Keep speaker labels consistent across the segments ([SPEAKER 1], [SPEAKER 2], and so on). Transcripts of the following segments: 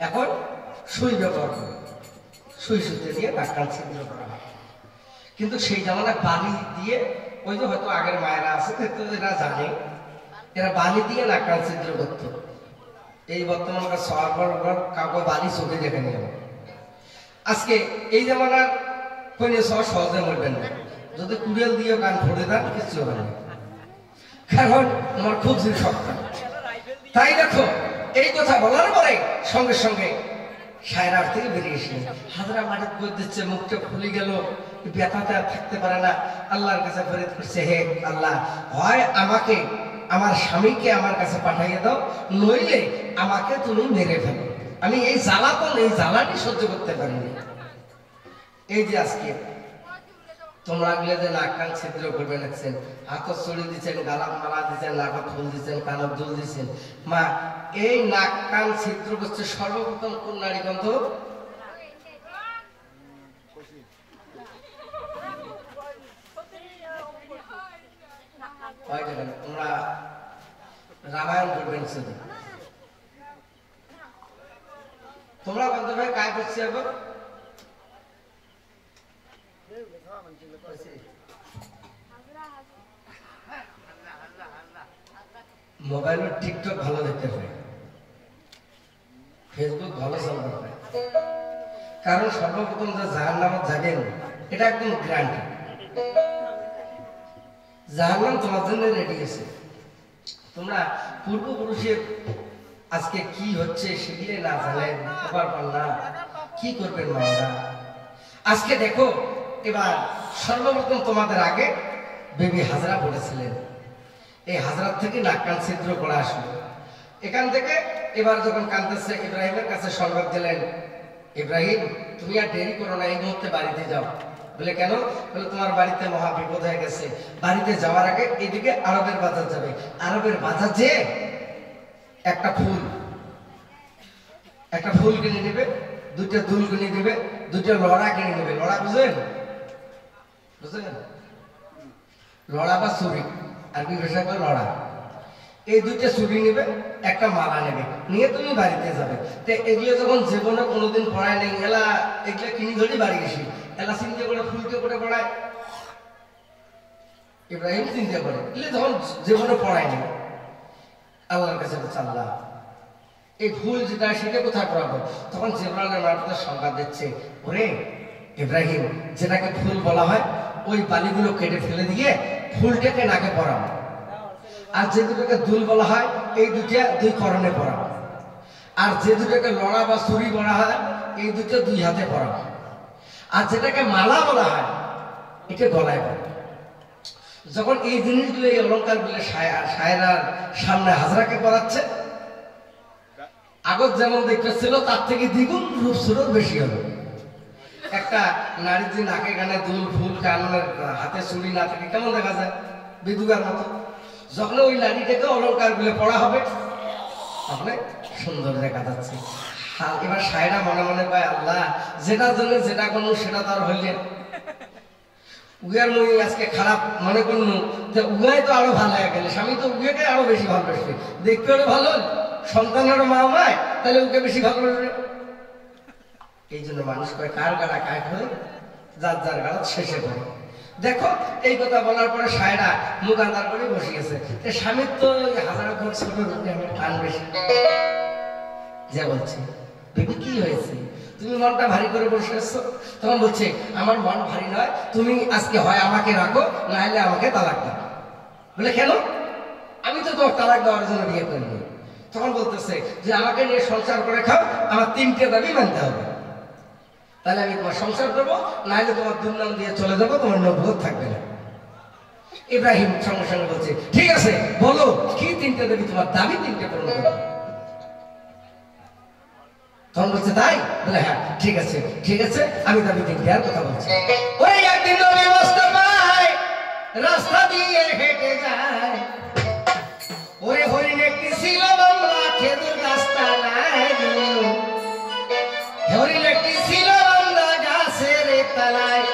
[SPEAKER 1] এখন সুই ব্যবহার করে, সুই সুতে দিয়ে নাক কান ছিদ্র করা হয়। কিন্তু সেই জামানায় বালি দিয়ে, ওই যে হয়তো আগের মায়েরা আছে এরা জানে, এরা বালি দিয়ে নাক কান ছিদ্র করত। এই বর্তমান কাউকে বালি চোখে দেখে নিয়ে আজকে এই জামানার কোনে সহজে মরবেন না, যদি কুড়েল দিয়ে কান ফোড়ে দেন কিছু হবে না, কারণ আমার খুব শক্ত। তাই দেখো এই কথা বলার পরে সঙ্গে সঙ্গে সায়রার থেকে বেরিয়ে এসে হাজরা মাটিতে বই দিচ্ছে, মুখটা ফুলে গেল, ব্যথাতে আর থাকতে পারে না, আল্লাহর কাছে ফরিয়াদ করছে, হে আল্লাহ, হয় আমাকে আমার স্বামীকে আমার কাছে পাঠাইয়ে দাও, নইলে আমাকে তুমি মেরে ফেলো, আমি এই জ্বালাতন এই জ্বালাটি সহ্য করতে পারিনি। এই যে আজকে তোমরা গেলে যে নাক কান ছিদ্র করবে লাগছেন, হাতত চড়ি দিচ্ছেন, গালাত মালা দিচ্ছেন, নাকত ফুল দিচ্ছেন, কানত দুল দিচ্ছেন, মা এই নাক কান ছিদ্র করছে সর্বপ্রথম কোন নারী গন্ধ? তোমরা রামায়ণ করবেন শুধু, তোমরা বলতে ভাই কাজ করছি এখন মোবাইল টিকটক ভালো দেখতে পাই, ফেসবুক ভালো চলতে পাই, কারণ সর্বপ্রথম যে জাহান্নামে যাবেন এটা একদম গ্যারান্টি। জাহান্নাম তোমার জন্য রেডি আছে। তোমরা পূর্বপুরুষের আজকে কি হচ্ছে সেগুলো না জানেন, খবর পান না, কি করবেন মায়েরা? আজকে দেখো, এবার সর্বপ্রথম তোমাদের আগে বেবি হাজরা বলেছিলেন, এই হাজরাত থেকে নাক কান ছিদ্র করা আসলো। এখান থেকে এবার যখন কাঁদতেছে ইব্রাহিমের কাছে সংবাদ দিলেন, ইব্রাহিম তুমি আর দেরি করো না, এই মুহূর্তে বাড়িতে যাও। বলে কেন? বলে তোমার বাড়িতে মহা বিপদ হয়ে গেছে, বাড়িতে যাওয়ার আগে এদিকে আরবের বাজার যাবে, আরবের বাজার যে একটা ফুল কিনে নেবে, দুইটা দুল কিনে নেবে, দুইটা লড়া কিনে নেবে। লড়া বুঝেন? বুঝলেন? লড়া বা ছুরি, আরবি ভাষায় বলে লড়া। এই দুইটা ছুরি নেবে, একটা মালা নেবে, নিয়ে তুমি বাড়িতে যাবে। তো এগুলো যখন জীবনে কোনোদিন পড়ায় নেই, এলা এগুলো কিনে ধরি বাড়ি গেছি, এলা চিন্তা করে ফুলকে করে পড়ায় ইব্রাহিম, চিন্তা করে এগুলো যখন জীবনে পড়ায় নেই, আল্লাহর কাছে আল্লাহ এই ফুল যেটা সেটা কোথায় পড়াবো? তখন জিবরাইলের মারফতে সংবাদ দিচ্ছে, ওরে ইব্রাহিম, যেটাকে ফুল বলা হয় ওই বালিগুলো কেটে ফেলে দিয়ে ফুলটাকে নাকে পরাবো, আর যে দুটোকে দুল বলা হয় এই দুটা দুই করণে পরাবো, আর যে দুটোকে লড়া বা ছুরি বলা হয় এই দুটো দুই হাতে পরাবো, আর যেটাকে মালা বলা হয় এটা গলায় পড়ে। যখন এই জিনিসগুলো, এই অলঙ্কারগুলো সায়রার সামনে হাজরাকে পরাচ্ছে, আগত যেমন দেখতেছিল তার থেকে দ্বিগুণ রূপসুরত বেশি হলো। একটা নারীর যে নাকে কানে দুল ফুল, কানের হাতে চুড়ি না থাকে কেমন দেখা যায়? বিধুকার মতো। যখন ওই নারীটাকে অলঙ্কার গুলো পড়া হবে তাহলে সুন্দর দেখা যাচ্ছে। এবার সায়রা মনে মনে পায়, আল্লাহ যেটার জন্য যেটা করলো সেটা তার হইলে উগার মই আজকে খারাপ মনে করলো, যে উগাই তো আরো ভালো হয়ে গেলে, স্বামী তো উগাকে আরো বেশি ভালোবাসবে, দেখতে হলে ভালো, সন্তানেরও মা মায়, তাহলে ওকে বেশি ভালোবাসবে। এই জন্য মানুষ কয় কার গাড়া কায় করে, যার যার গাড়া শেষে করে। দেখো এই কথা বলার পরে সায়রা মুখ আন্দার করে বসে গেছে। স্বামীর তো হাজার ঘর ছোট রূপে আমার টান বেশি, যা বলছে বেবি কি হয়েছে, তুমি মনটা ভারী করে বসে আসছো? তখন বলছে আমার মন ভারী নয়, তুমি আজকে হয় আমাকে রাখো, না হলে আমাকে তালাক দাও। বলে কেন? আমি তো তোমার তালাক দেওয়ার জন্য বিয়ে করিনি। তখন বলতেছে যে আমাকে নিয়ে সংসার করে খাও, আমার তিনটে দাবি মানতে হবে, তাহলে আমি তোমার সংসার করবো, না হলে তোমার দুর্নাম দিয়ে চলে যাবো, তোমার নবুয়ত থাকবে না। ইব্রাহিম সঙ্গে সঙ্গে বলছে ঠিক আছে বলো কি তিনটে দাবি, তোমার দাবি তিনটে পূরণ করবো। তখন বলছে তাই? বলে হ্যাঁ ঠিক আছে ঠিক আছে, আমি দাবি তিনটে আর কথা বলছি। ওই একদিন নবী মুস্তাফায় রাস্তা দিয়ে হেঁটে যায়, ওরে হরিণ একটি ছিল বাংলা খেজুর গাছতলায়, হরিণ একটি ছিল বাংলা গাছের তলায়।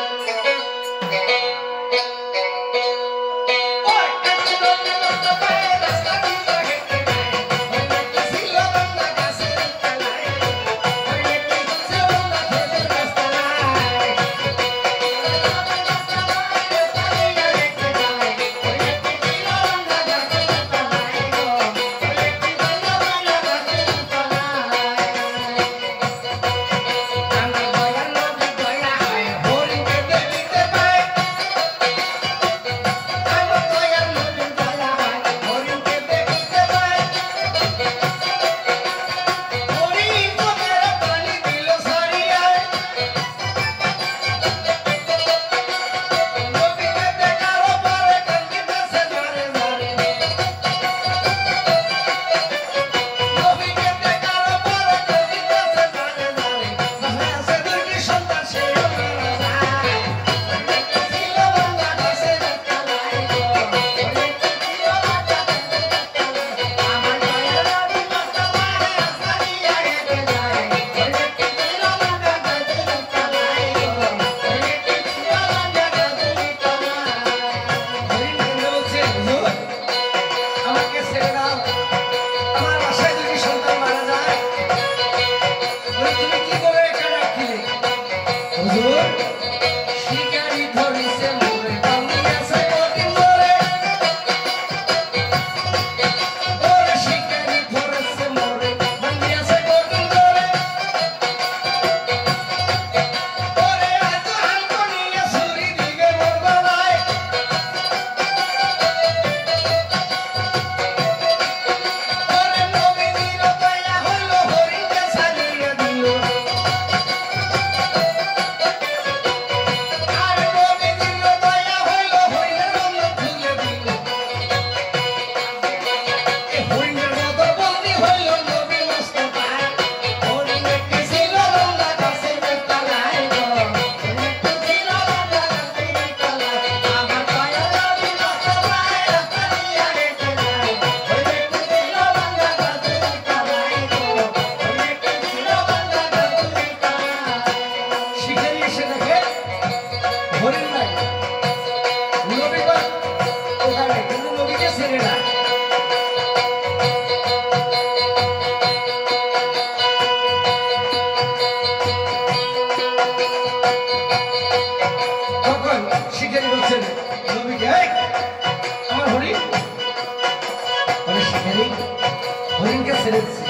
[SPEAKER 1] দিছি।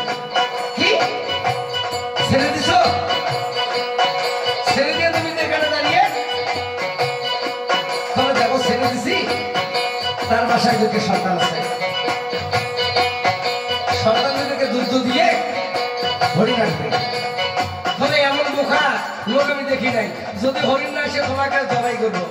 [SPEAKER 1] কি ছেড়ে দিছ? ছেড়ে দিয়ে তুমি এখানে দাঁড়িয়ে তবে দেখো ছেড়ে দিছি। তার বাসায় দুটো সন্তান আছে, সন্তান দুটোকে দুধ দিয়ে হরিণ আসবে। তবে এমন বোকা লোক আমি দেখি নাই, যদি হরিণ না আসে তোমাকে জবাই করবো।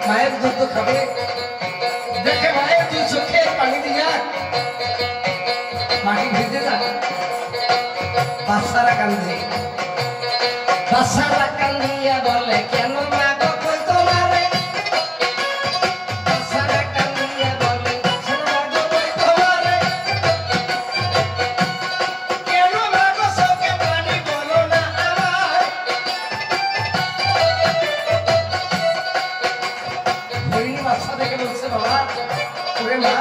[SPEAKER 1] মায়ের দুধ খাবে, দেখে মায়ের দুই চোখে পানি দিয়া মাটি ভেজে না। বাচ্চারা কান্দে, বাচ্চারা কান্দিয়া বলে কেন মা গো কই তোমারে? বাচ্চারা কান্দিয়া বলে কেন মা গো কই তোমারে? কেন মা গো চোখে পানি বলো না আমায়? হরিণ বাচ্চা দেখে বলছে বাবা ওরে মা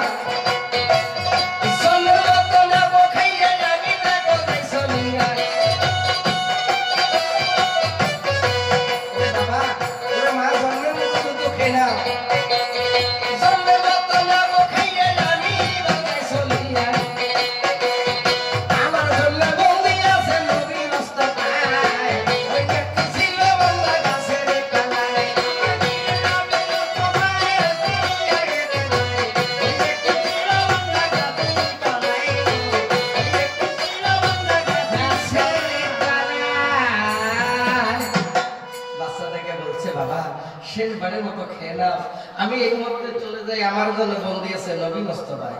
[SPEAKER 1] শেষবারের মতো খেয়ে নাও, আমি এই মুহূর্তে চলে যাই, আমার জন্য বন্দি আছে নবী মোস্তফায়।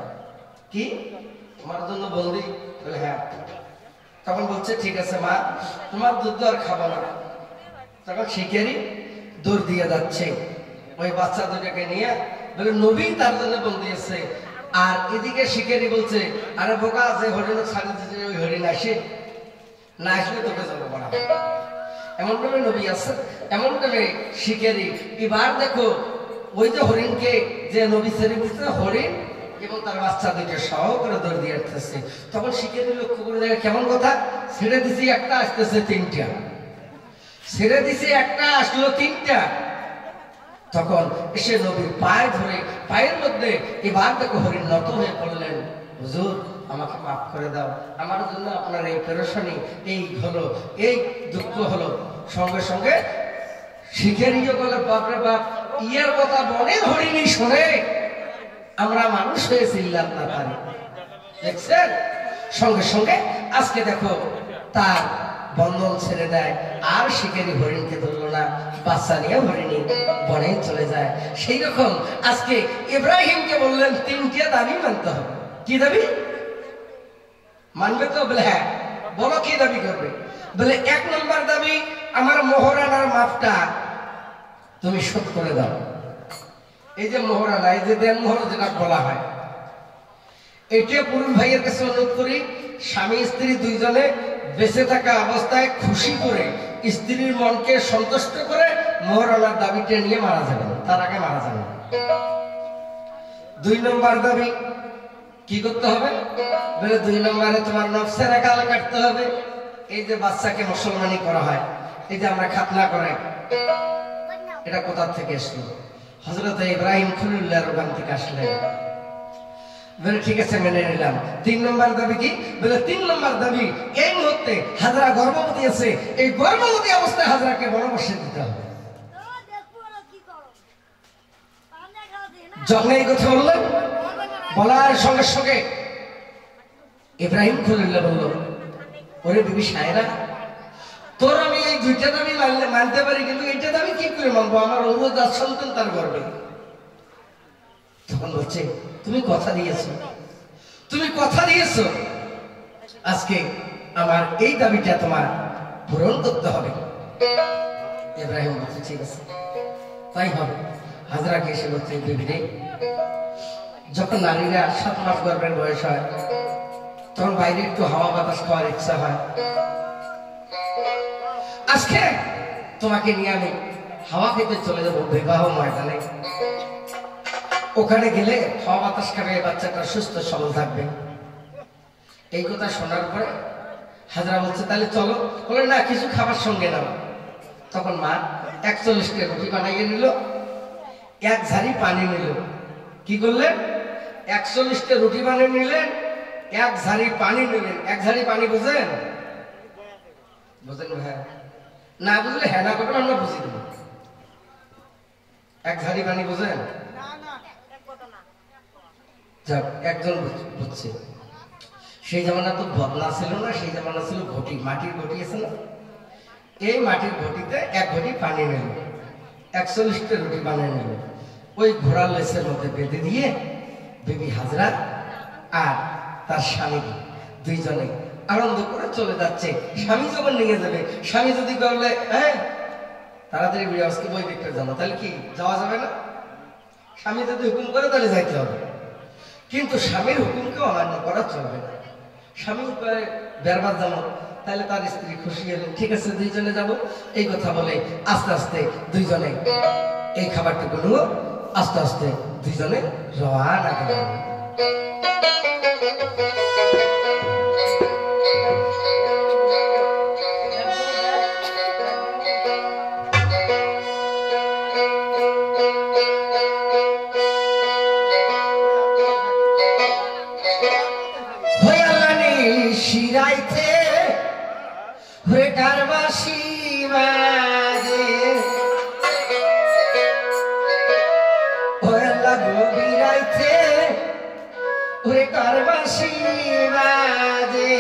[SPEAKER 1] কি আমার জন্য বন্দি? বলে হ্যাঁ। তখন বলছে ঠিক আছে মা তোমার দুধ আর খাবো না। তখন শিকারি দৌড় দিয়ে যাচ্ছে ওই বাচ্চা দুটাকে নিয়ে, বলে নবী তার জন্য বন্দি আছে। আর এদিকে শিকারি বলছে আরে বোকা আছে হরিণ ছাড়ি দিতে, ওই হরিণ আসে না, আসলে তোকে জন্ম করা হবে। এমন ভাবে নবী আছে, এমন ভাবে শিকারি। এবার দেখো ওই যে হরিণকে যে নবী ছেড়ে দিচ্ছে, হরিণ এবং তার বাচ্চা দুইটা সহ করে দৌড় দিয়ে আসতেছে। তখন শিকারি লক্ষ্য করে দেখে কেমন কথা, ছেড়ে দিছি একটা আসতেছে তিনটা, ছেড়ে দিছি একটা আসলো তিনটা। তখন এসে নবীর পায়ে ধরে, পায়ের মধ্যে এবার দেখো হরিণ নত হয়ে পড়লেন, হুজুর আমাকে মাফ করে দাও, আমার জন্য আপনার এই পেরেশানি, এই হলো, এই দুঃখ হলো। সঙ্গে সঙ্গে শিকারিও বলে বাপরে বাপ, ইয়ার কথা বনের হরিণই শোনে, আমরা মানুষ হয়ে চিল্লাম না পারি। দেখছেন সঙ্গে সঙ্গে আজকে দেখো তার বন্ধন ছেড়ে দেয়, আর শিকারি হরিণকে ধরলো না, বাচ্চা নিয়ে হরিণী বনে চলে যায়। সেই রকম আজকে ইব্রাহিমকে বললেন তিনটা দাবি মানতে হবে। কি দাবি মানবে? তো বলে হ্যাঁ। বলো কি দাবি করবে? বলে এক নম্বর দাবি আমার মোহরানার মাপটা তুমি শোধ করে দাও। এই যে মোহরানা, এই যে দেন মোহর যেটা বলা হয়, এটা পুরুষ ভাইয়ের কাছে অনুরোধ করি, স্বামী স্ত্রী দুইজনে বেঁচে থাকা অবস্থায় খুশি করে স্ত্রীর মনকে সন্তুষ্ট করে মোহরানার দাবিটা নিয়ে মারা যাবেন, তার আগে মারা যাবেন। দুই নম্বর দাবি কি করতে হবে? বলে দুই নম্বরে তোমার নফসের গাল কাটতে হবে। এই যে বাচ্চাকে মুসলমানি করা হয়, এই যে আমরা খাতনা করে, এটা কোথা থেকে আসলো? হযরত ইব্রাহিম খলিলুল্লাহর ওখান থেকে আসলেন। বলে ঠিক আছে মেনে নিলাম। তিন নম্বর দাবি কি? বলে তিন নম্বর দাবি এই মুহূর্তে হাজরা গর্ভবতী আছে, এই গর্ভবতী অবস্থায় হাজরাকে বনবাসে দিতে হবে। যখন এই কথা বললেন, বলার সঙ্গে সঙ্গে ইব্রাহিম খলিলুল্লাহ বলল, ওরে বিবি সায়রা, তোর আমি এই দুইটা দাবি মানতে পারি, কিন্তু এইটা দাবি কি করে মানবো? আমার অবদার সন্তান তার গর্বে। তখন বলছে, তুমি কথা দিয়েছো, তুমি কথা দিয়েছো, আজকে আমার এই দাবিটা তোমার পূরণ করতে হবে। ইব্রাহিম বলছে, ঠিক আছে, তাই হবে। হাজরাকে এসে বলছে, বিবিরে, যখন নারীরা 7 মাস গর্ভের বয়স হয়, তখন বাইরে একটু হাওয়া বাতাস খাওয়ার ইচ্ছা হয়। আজকে তোমাকে নিয়ে আমি হাওয়া খেতে চলে যাবো বিবাহ ময়দানে। ওখানে গেলে হাওয়া বাতাস খাবে, বাচ্চাটা সুস্থ সবল থাকবে। এই কথা শোনার পরে হাজরা বলছে, তাহলে চলো। বলে, না, কিছু খাবার সঙ্গে নাও। তখন মা 41টা রুটি বানাইয়ে নিল, 1 ঝাড়ি পানি নিল। কি করলেন? 41টা রুটি বানিয়ে নিলেন, 1 ঝাড়ি পানি নিলেন। 1 ঝাড়ি পানি বুঝেন? বুঝেন? হ্যাঁ। না বুঝলে হ্যাঁ না করবেন, আমরা বুঝি দেবো। 1 ঝাড়ি পানি বুঝেন? যাক, একজন বুঝছে। সেই জামানা তো বদনা ছিল না, সেই জামানা ছিল ঘটি, মাটির ঘটি আছে না? এই মাটির ঘটিতে 1 ঘটি পানি নিল, 41টা রুটি বানিয়ে নিল। ওই ঘোড়ার লেসের মধ্যে বেঁধে দিয়ে বিবি হাজরা আর তার স্বামী দুইজনে আনন্দ করে চলে যাচ্ছে। স্বামী যখন নিয়ে যাবে, স্বামী যদি বলে, হ্যাঁ তাড়াতাড়ি বেরিয়ে আজকে বই দেখতে যাবো, তাহলে কি যাওয়া যাবে না? স্বামী যদি হুকুম করে তাহলে যাইতে হবে, কিন্তু স্বামীর হুকুমকে অমান্য করা চলবে না। স্বামী বেরবার যাবো, তাহলে তার স্ত্রী খুশি হলেন, ঠিক আছে দুইজনে যাব। এই কথা বলে আস্তে আস্তে দুইজনে এই খাবারটুকু নিয়ে আস্তে আস্তে দুইজনে রওনা গেলেন। শিরাইতে হয়ে কারবাসি বাজে, গভীরাইতে হয়ে কারবাসি বাজে।